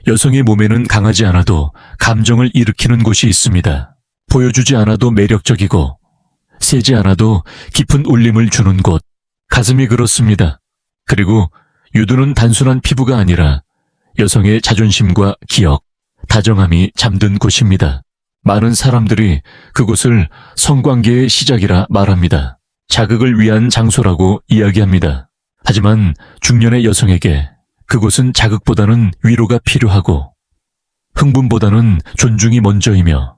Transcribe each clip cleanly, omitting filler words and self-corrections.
여성의 몸에는 강하지 않아도 감정을 일으키는 곳이 있습니다. 보여주지 않아도 매력적이고 세지 않아도 깊은 울림을 주는 곳, 가슴이 그렇습니다. 그리고 유두는 단순한 피부가 아니라 여성의 자존심과 기억, 다정함이 잠든 곳입니다. 많은 사람들이 그곳을 성관계의 시작이라 말합니다. 자극을 위한 장소라고 이야기합니다. 하지만 중년의 여성에게 그곳은 자극보다는 위로가 필요하고 흥분보다는 존중이 먼저이며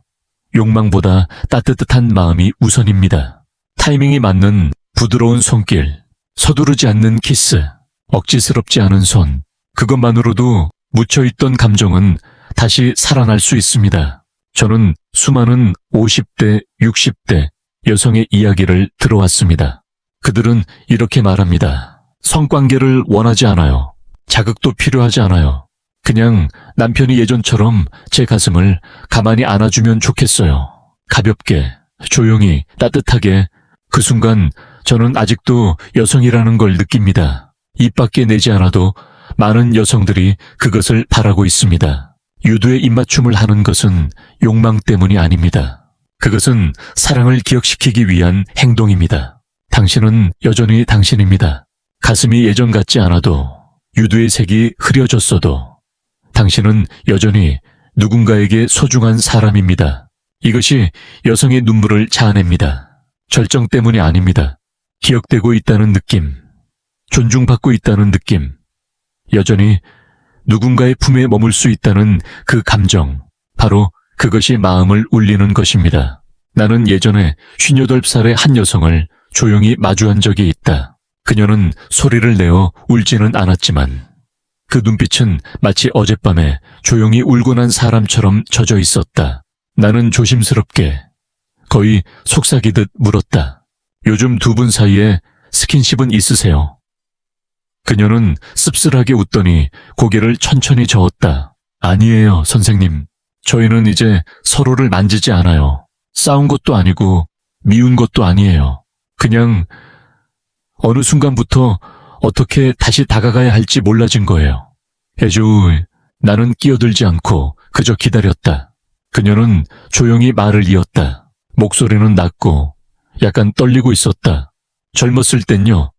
욕망보다 따뜻한 마음이 우선입니다. 타이밍이 맞는 부드러운 손길, 서두르지 않는 키스, 억지스럽지 않은 손, 그것만으로도 묻혀있던 감정은 다시 살아날 수 있습니다. 저는 수많은 50대, 60대 여성의 이야기를 들어왔습니다. 그들은 이렇게 말합니다. 성관계를 원하지 않아요. 자극도 필요하지 않아요. 그냥 남편이 예전처럼 제 가슴을 가만히 안아주면 좋겠어요. 가볍게, 조용히, 따뜻하게. 그 순간 저는 아직도 여성이라는 걸 느낍니다. 입 밖에 내지 않아도 많은 여성들이 그것을 바라고 있습니다. 유두에 입맞춤을 하는 것은 욕망 때문이 아닙니다. 그것은 사랑을 기억시키기 위한 행동입니다. 당신은 여전히 당신입니다. 가슴이 예전 같지 않아도 유두의 색이 흐려졌어도 당신은 여전히 누군가에게 소중한 사람입니다. 이것이 여성의 눈물을 자아냅니다. 절정 때문이 아닙니다. 기억되고 있다는 느낌, 존중받고 있다는 느낌, 여전히 누군가의 품에 머물 수 있다는 그 감정, 바로 그것이 마음을 울리는 것입니다. 나는 예전에 58살의 한 여성을 조용히 마주한 적이 있다. 그녀는 소리를 내어 울지는 않았지만 그 눈빛은 마치 어젯밤에 조용히 울고 난 사람처럼 젖어 있었다. 나는 조심스럽게, 거의 속삭이듯 물었다. 요즘 두 분 사이에 스킨십은 있으세요? 그녀는 씁쓸하게 웃더니 고개를 천천히 저었다. 아니에요, 선생님. 저희는 이제 서로를 만지지 않아요. 싸운 것도 아니고 미운 것도 아니에요. 그냥 어느 순간부터 어떻게 다시 다가가야 할지 몰라진 거예요. 나는 끼어들지 않고 그저 기다렸다. 그녀는 조용히 말을 이었다. 목소리는 낮고 약간 떨리고 있었다. 젊었을 땐요,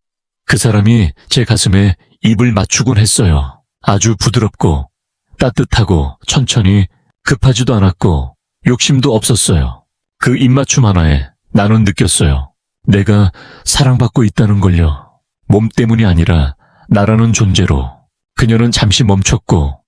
그 사람이 제 가슴에 입을 맞추곤 했어요. 아주 부드럽고 따뜻하고 천천히, 급하지도 않았고 욕심도 없었어요. 그 입맞춤 하나에 나는 느꼈어요. 내가 사랑받고 있다는 걸요. 몸 때문이 아니라 나라는 존재로. 그녀는 잠시 멈췄고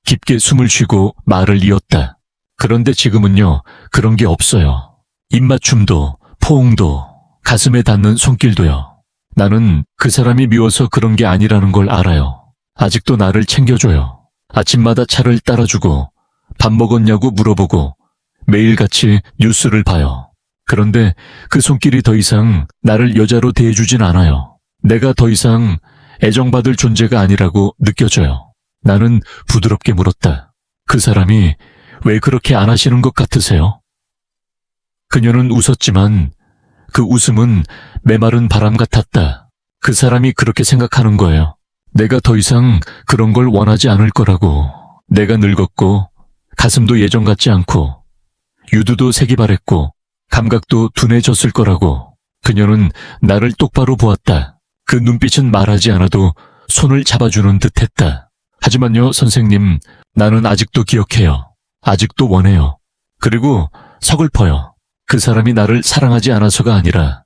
깊게 숨을 쉬고 말을 이었다. 그런데 지금은요, 그런 게 없어요. 입맞춤도, 포옹도, 가슴에 닿는 손길도요. 나는 그 사람이 미워서 그런 게 아니라는 걸 알아요. 아직도 나를 챙겨줘요. 아침마다 차를 따라주고 밥 먹었냐고 물어보고 매일같이 뉴스를 봐요. 그런데 그 손길이 더 이상 나를 여자로 대해주진 않아요. 내가 더 이상 애정받을 존재가 아니라고 느껴져요. 나는 부드럽게 물었다. 그 사람이 왜 그렇게 안 하시는 것 같으세요? 그녀는 웃었지만 그 웃음은 메마른 바람 같았다. 그 사람이 그렇게 생각하는 거예요. 내가 더 이상 그런 걸 원하지 않을 거라고. 내가 늙었고 가슴도 예전 같지 않고 유두도 색이 바랬고 감각도 둔해졌을 거라고. 그녀는 나를 똑바로 보았다. 그 눈빛은 말하지 않아도 손을 잡아주는 듯했다. 하지만요, 선생님, 나는 아직도 기억해요. 아직도 원해요. 그리고 서글퍼요. 그 사람이 나를 사랑하지 않아서가 아니라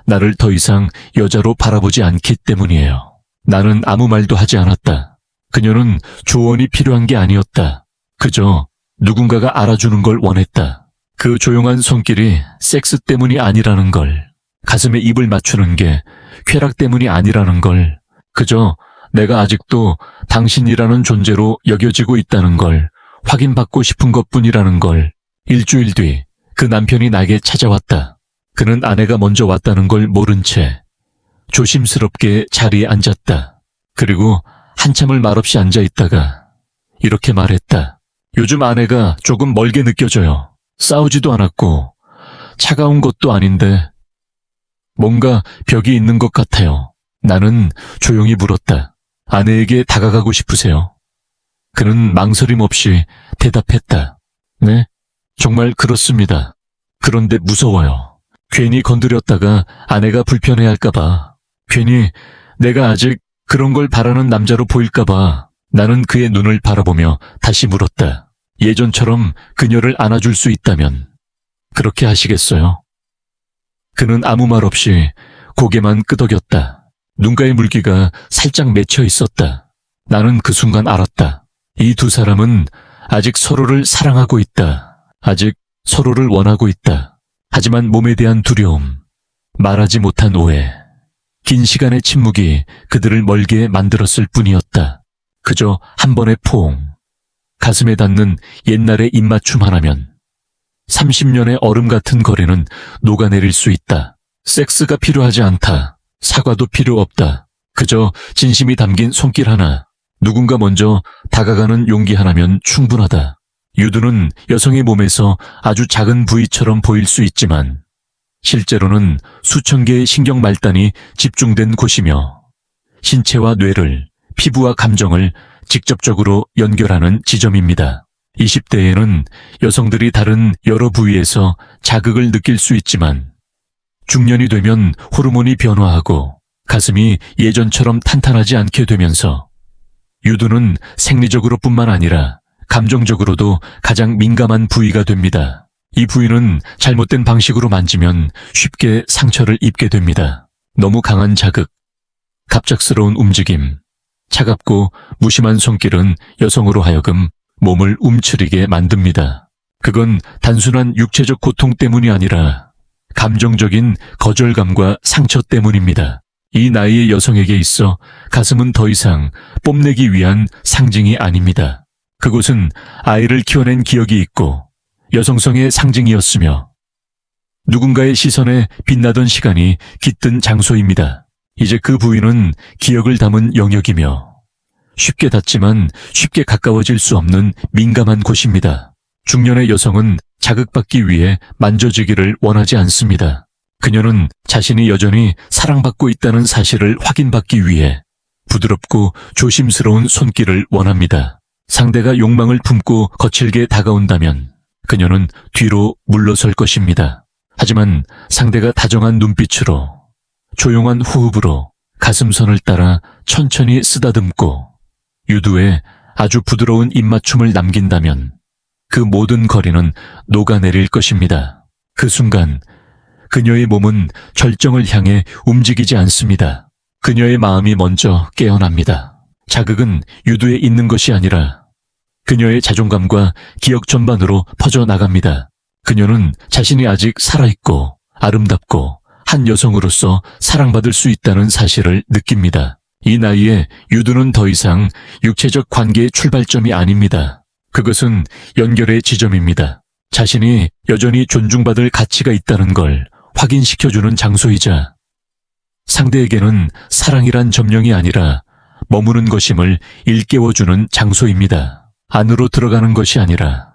나를 더 이상 여자로 바라보지 않기 때문이에요. 나는 아무 말도 하지 않았다. 그녀는 조언이 필요한 게 아니었다. 그저 누군가가 알아주는 걸 원했다. 그 조용한 손길이 섹스 때문이 아니라는 걸, 가슴에 입을 맞추는 게 쾌락 때문이 아니라는 걸, 그저 내가 아직도 당신이라는 존재로 여겨지고 있다는 걸 확인받고 싶은 것뿐이라는 걸. 일주일 뒤 그 남편이 나에게 찾아왔다. 그는 아내가 먼저 왔다는 걸 모른 채 조심스럽게 자리에 앉았다. 그리고 한참을 말없이 앉아있다가 이렇게 말했다. 요즘 아내가 조금 멀게 느껴져요. 싸우지도 않았고 차가운 것도 아닌데 뭔가 벽이 있는 것 같아요. 나는 조용히 물었다. 아내에게 다가가고 싶으세요? 그는 망설임 없이 대답했다. 네, 정말 그렇습니다. 그런데 무서워요. 괜히 건드렸다가 아내가 불편해할까봐, 괜히 내가 아직 그런 걸 바라는 남자로 보일까봐. 나는 그의 눈을 바라보며 다시 물었다. 예전처럼 그녀를 안아줄 수 있다면 그렇게 하시겠어요? 그는 아무 말 없이 고개만 끄덕였다. 눈가의 물기가 살짝 맺혀 있었다. 나는 그 순간 알았다. 이 두 사람은 아직 서로를 사랑하고 있다. 아직 서로를 원하고 있다. 하지만 몸에 대한 두려움, 말하지 못한 오해, 긴 시간의 침묵이 그들을 멀게 만들었을 뿐이었다. 그저 한 번의 포옹, 가슴에 닿는 옛날의 입맞춤 하나면 30년의 얼음 같은 거리는 녹아내릴 수 있다. 섹스가 필요하지 않다. 사과도 필요 없다. 그저 진심이 담긴 손길 하나, 누군가 먼저 다가가는 용기 하나면 충분하다. 유두는 여성의 몸에서 아주 작은 부위처럼 보일 수 있지만 실제로는 수천 개의 신경 말단이 집중된 곳이며 신체와 뇌를, 피부와 감정을 직접적으로 연결하는 지점입니다. 20대에는 여성들이 다른 여러 부위에서 자극을 느낄 수 있지만 중년이 되면 호르몬이 변화하고 가슴이 예전처럼 탄탄하지 않게 되면서 유두는 생리적으로뿐만 아니라 감정적으로도 가장 민감한 부위가 됩니다. 이 부위는 잘못된 방식으로 만지면 쉽게 상처를 입게 됩니다. 너무 강한 자극, 갑작스러운 움직임, 차갑고 무심한 손길은 여성으로 하여금 몸을 움츠리게 만듭니다. 그건 단순한 육체적 고통 때문이 아니라 감정적인 거절감과 상처 때문입니다. 이 나이의 여성에게 있어 가슴은 더 이상 뽐내기 위한 상징이 아닙니다. 그곳은 아이를 키워낸 기억이 있고 여성성의 상징이었으며 누군가의 시선에 빛나던 시간이 깃든 장소입니다. 이제 그 부위는 기억을 담은 영역이며 쉽게 닿지만 쉽게 가까워질 수 없는 민감한 곳입니다. 중년의 여성은 자극받기 위해 만져지기를 원하지 않습니다. 그녀는 자신이 여전히 사랑받고 있다는 사실을 확인받기 위해 부드럽고 조심스러운 손길을 원합니다. 상대가 욕망을 품고 거칠게 다가온다면 그녀는 뒤로 물러설 것입니다. 하지만 상대가 다정한 눈빛으로, 조용한 호흡으로 가슴선을 따라 천천히 쓰다듬고 유두에 아주 부드러운 입맞춤을 남긴다면 그 모든 거리는 녹아내릴 것입니다. 그 순간 그녀의 몸은 절정을 향해 움직이지 않습니다. 그녀의 마음이 먼저 깨어납니다. 자극은 유두에 있는 것이 아니라 그녀의 자존감과 기억 전반으로 퍼져나갑니다. 그녀는 자신이 아직 살아있고 아름답고 한 여성으로서 사랑받을 수 있다는 사실을 느낍니다. 이 나이에 유두는 더 이상 육체적 관계의 출발점이 아닙니다. 그것은 연결의 지점입니다. 자신이 여전히 존중받을 가치가 있다는 걸 확인시켜주는 장소이자 상대에게는 사랑이란 점령이 아니라 머무는 것임을 일깨워주는 장소입니다. 안으로 들어가는 것이 아니라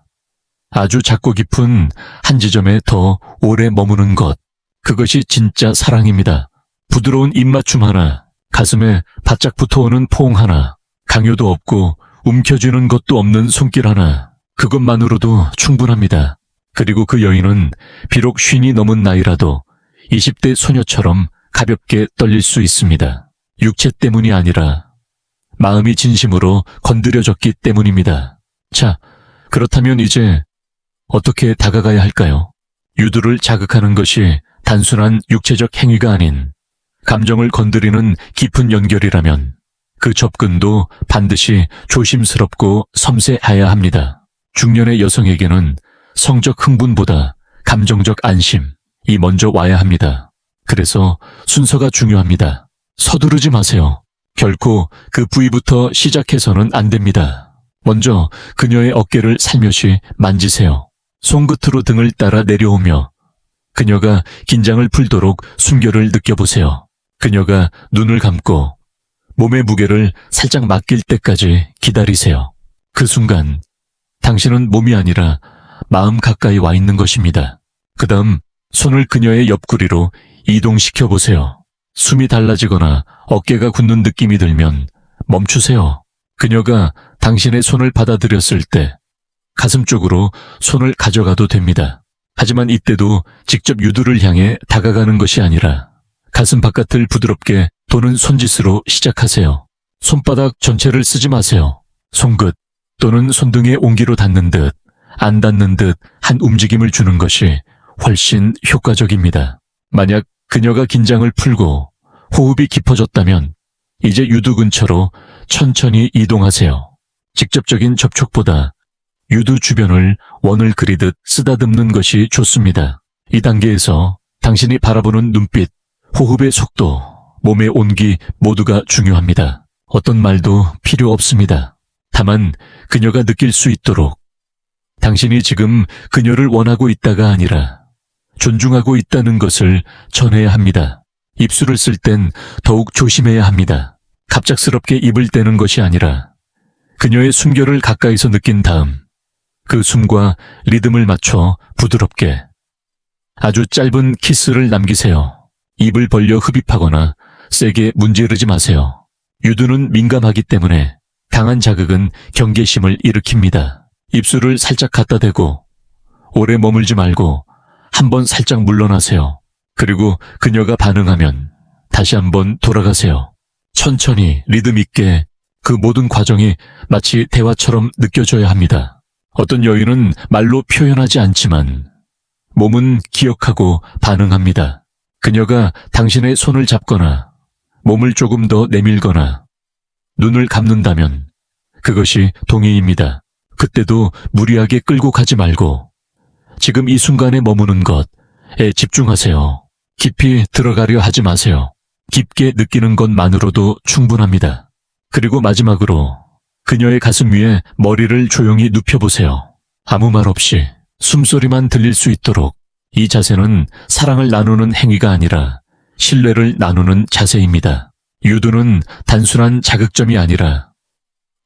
아주 작고 깊은 한 지점에 더 오래 머무는 것, 그것이 진짜 사랑입니다. 부드러운 입맞춤 하나, 가슴에 바짝 붙어오는 포옹 하나, 강요도 없고 움켜쥐는 것도 없는 손길 하나, 그것만으로도 충분합니다. 그리고 그 여인은 비록 50이 넘은 나이라도 20대 소녀처럼 가볍게 떨릴 수 있습니다. 육체 때문이 아니라 마음이 진심으로 건드려졌기 때문입니다. 자, 그렇다면 이제 어떻게 다가가야 할까요? 유두를 자극하는 것이 단순한 육체적 행위가 아닌 감정을 건드리는 깊은 연결이라면 그 접근도 반드시 조심스럽고 섬세해야 합니다. 중년의 여성에게는 성적 흥분보다 감정적 안심이 먼저 와야 합니다. 그래서 순서가 중요합니다. 서두르지 마세요. 결코 그 부위부터 시작해서는 안 됩니다. 먼저 그녀의 어깨를 살며시 만지세요. 손끝으로 등을 따라 내려오며 그녀가 긴장을 풀도록 숨결을 느껴보세요. 그녀가 눈을 감고 몸의 무게를 살짝 맡길 때까지 기다리세요. 그 순간 당신은 몸이 아니라 마음 가까이 와 있는 것입니다. 그 다음 손을 그녀의 옆구리로 이동시켜 보세요. 숨이 달라지거나 어깨가 굳는 느낌이 들면 멈추세요. 그녀가 당신의 손을 받아들였을 때 가슴 쪽으로 손을 가져가도 됩니다. 하지만 이때도 직접 유두를 향해 다가가는 것이 아니라 가슴 바깥을 부드럽게 도는 손짓으로 시작하세요. 손바닥 전체를 쓰지 마세요. 손끝 또는 손등에 온기로 닿는 듯, 안 닿는 듯 한 움직임을 주는 것이 훨씬 효과적입니다. 만약 그녀가 긴장을 풀고 호흡이 깊어졌다면 이제 유두 근처로 천천히 이동하세요. 직접적인 접촉보다 유두 주변을 원을 그리듯 쓰다듬는 것이 좋습니다. 이 단계에서 당신이 바라보는 눈빛, 호흡의 속도, 몸의 온기 모두가 중요합니다. 어떤 말도 필요 없습니다. 다만 그녀가 느낄 수 있도록 당신이 지금 그녀를 원하고 있다가 아니라 존중하고 있다는 것을 전해야 합니다. 입술을 쓸 땐 더욱 조심해야 합니다. 갑작스럽게 입을 떼는 것이 아니라 그녀의 숨결을 가까이서 느낀 다음 그 숨과 리듬을 맞춰 부드럽게 아주 짧은 키스를 남기세요. 입을 벌려 흡입하거나 세게 문지르지 마세요. 유두는 민감하기 때문에 강한 자극은 경계심을 일으킵니다. 입술을 살짝 갖다 대고 오래 머물지 말고 한번 살짝 물러나세요. 그리고 그녀가 반응하면 다시 한번 돌아가세요. 천천히 리듬 있게 그 모든 과정이 마치 대화처럼 느껴져야 합니다. 어떤 여인은 말로 표현하지 않지만 몸은 기억하고 반응합니다. 그녀가 당신의 손을 잡거나 몸을 조금 더 내밀거나 눈을 감는다면 그것이 동의입니다. 그때도 무리하게 끌고 가지 말고 지금 이 순간에 머무는 것에 집중하세요. 깊이 들어가려 하지 마세요. 깊게 느끼는 것만으로도 충분합니다. 그리고 마지막으로 그녀의 가슴 위에 머리를 조용히 눕혀보세요. 아무 말 없이 숨소리만 들릴 수 있도록. 이 자세는 사랑을 나누는 행위가 아니라 신뢰를 나누는 자세입니다. 유두는 단순한 자극점이 아니라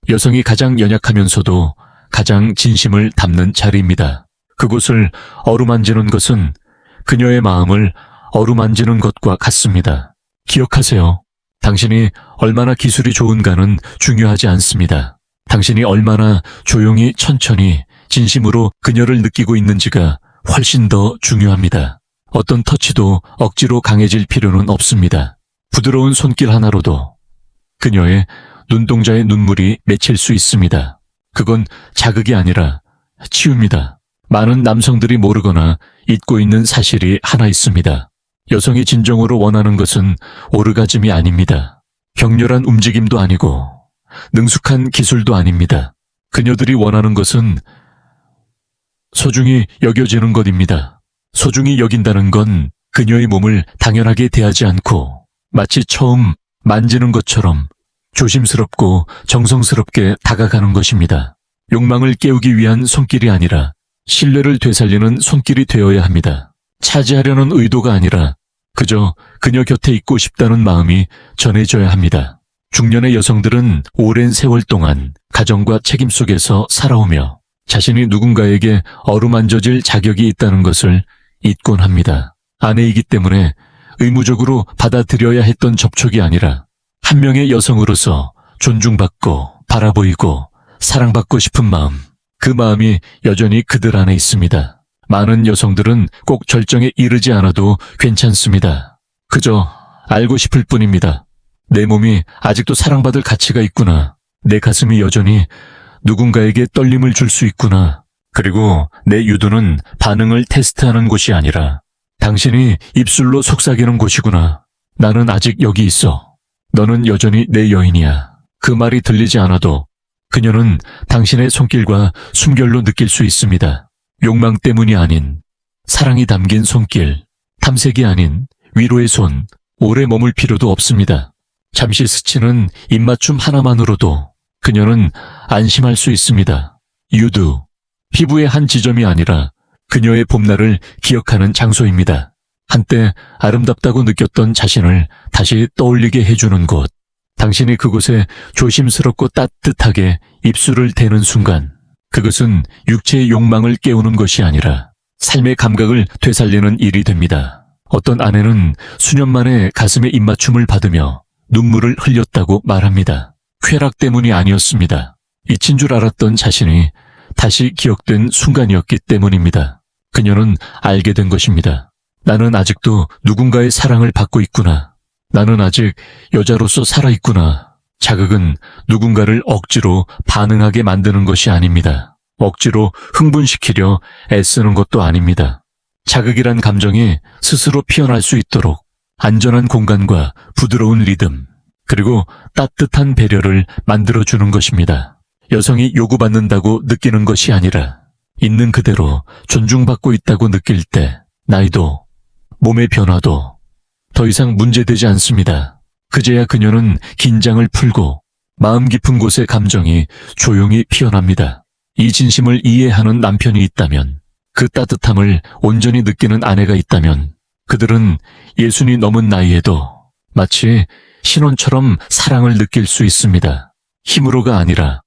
여성이 가장 연약하면서도 가장 진심을 담는 자리입니다. 그곳을 어루만지는 것은 그녀의 마음을 어루만지는 것과 같습니다. 기억하세요. 당신이 얼마나 기술이 좋은가는 중요하지 않습니다. 당신이 얼마나 조용히 천천히 진심으로 그녀를 느끼고 있는지가 훨씬 더 중요합니다. 어떤 터치도 억지로 강해질 필요는 없습니다. 부드러운 손길 하나로도 그녀의 눈동자에 눈물이 맺힐 수 있습니다. 그건 자극이 아니라 치유입니다. 많은 남성들이 모르거나 잊고 있는 사실이 하나 있습니다. 여성이 진정으로 원하는 것은 오르가즘이 아닙니다. 격렬한 움직임도 아니고 능숙한 기술도 아닙니다. 그녀들이 원하는 것은 소중히 여겨지는 것입니다. 소중히 여긴다는 건 그녀의 몸을 당연하게 대하지 않고 마치 처음 만지는 것처럼 조심스럽고 정성스럽게 다가가는 것입니다. 욕망을 깨우기 위한 손길이 아니라 신뢰를 되살리는 손길이 되어야 합니다. 차지하려는 의도가 아니라 그저 그녀 곁에 있고 싶다는 마음이 전해져야 합니다. 중년의 여성들은 오랜 세월 동안 가정과 책임 속에서 살아오며 자신이 누군가에게 어루만져질 자격이 있다는 것을 잊곤 합니다. 아내이기 때문에 의무적으로 받아들여야 했던 접촉이 아니라 한 명의 여성으로서 존중받고 바라보이고 사랑받고 싶은 마음, 그 마음이 여전히 그들 안에 있습니다. 많은 여성들은 꼭 절정에 이르지 않아도 괜찮습니다. 그저 알고 싶을 뿐입니다. 내 몸이 아직도 사랑받을 가치가 있구나. 내 가슴이 여전히 누군가에게 떨림을 줄 수 있구나. 그리고 내 유두는 반응을 테스트하는 곳이 아니라 당신이 입술로 속삭이는 곳이구나. 나는 아직 여기 있어. 너는 여전히 내 여인이야. 그 말이 들리지 않아도 그녀는 당신의 손길과 숨결로 느낄 수 있습니다. 욕망 때문이 아닌 사랑이 담긴 손길, 탐색이 아닌 위로의 손, 오래 머물 필요도 없습니다. 잠시 스치는 입맞춤 하나만으로도 그녀는 안심할 수 있습니다. 유두, 피부의 한 지점이 아니라 그녀의 봄날을 기억하는 장소입니다. 한때 아름답다고 느꼈던 자신을 다시 떠올리게 해주는 곳. 당신이 그곳에 조심스럽고 따뜻하게 입술을 대는 순간 그것은 육체의 욕망을 깨우는 것이 아니라 삶의 감각을 되살리는 일이 됩니다. 어떤 아내는 수년 만에 가슴에 입맞춤을 받으며 눈물을 흘렸다고 말합니다. 쾌락 때문이 아니었습니다. 잊힌 줄 알았던 자신이 다시 기억된 순간이었기 때문입니다. 그녀는 알게 된 것입니다. 나는 아직도 누군가의 사랑을 받고 있구나. 나는 아직 여자로서 살아있구나. 자극은 누군가를 억지로 반응하게 만드는 것이 아닙니다. 억지로 흥분시키려 애쓰는 것도 아닙니다. 자극이란 감정이 스스로 피어날 수 있도록 안전한 공간과 부드러운 리듬, 그리고 따뜻한 배려를 만들어주는 것입니다. 여성이 요구받는다고 느끼는 것이 아니라 있는 그대로 존중받고 있다고 느낄 때 나이도 몸의 변화도 더 이상 문제되지 않습니다. 그제야 그녀는 긴장을 풀고 마음 깊은 곳의 감정이 조용히 피어납니다. 이 진심을 이해하는 남편이 있다면, 그 따뜻함을 온전히 느끼는 아내가 있다면 그들은 예순이 넘은 나이에도 마치 신혼처럼 사랑을 느낄 수 있습니다. 힘으로가 아니라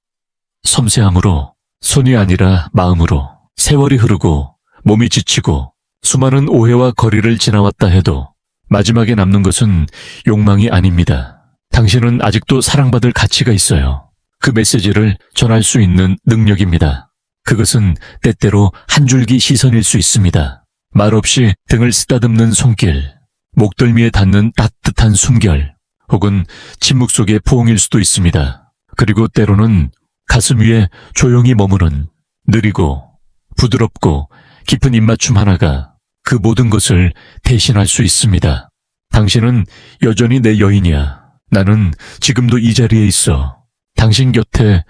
섬세함으로, 손이 아니라 마음으로. 세월이 흐르고 몸이 지치고 수많은 오해와 거리를 지나왔다 해도 마지막에 남는 것은 욕망이 아닙니다. 당신은 아직도 사랑받을 가치가 있어요. 그 메시지를 전할 수 있는 능력입니다. 그것은 때때로 한 줄기 시선일 수 있습니다. 말없이 등을 쓰다듬는 손길, 목덜미에 닿는 따뜻한 숨결, 혹은 침묵 속의 포옹일 수도 있습니다. 그리고 때로는 가슴 위에 조용히 머무는 느리고 부드럽고 깊은 입맞춤 하나가 그 모든 것을 대신할 수 있습니다. 당신은 여전히 내 여인이야. 나는 지금도 이 자리에 있어. 당신 곁에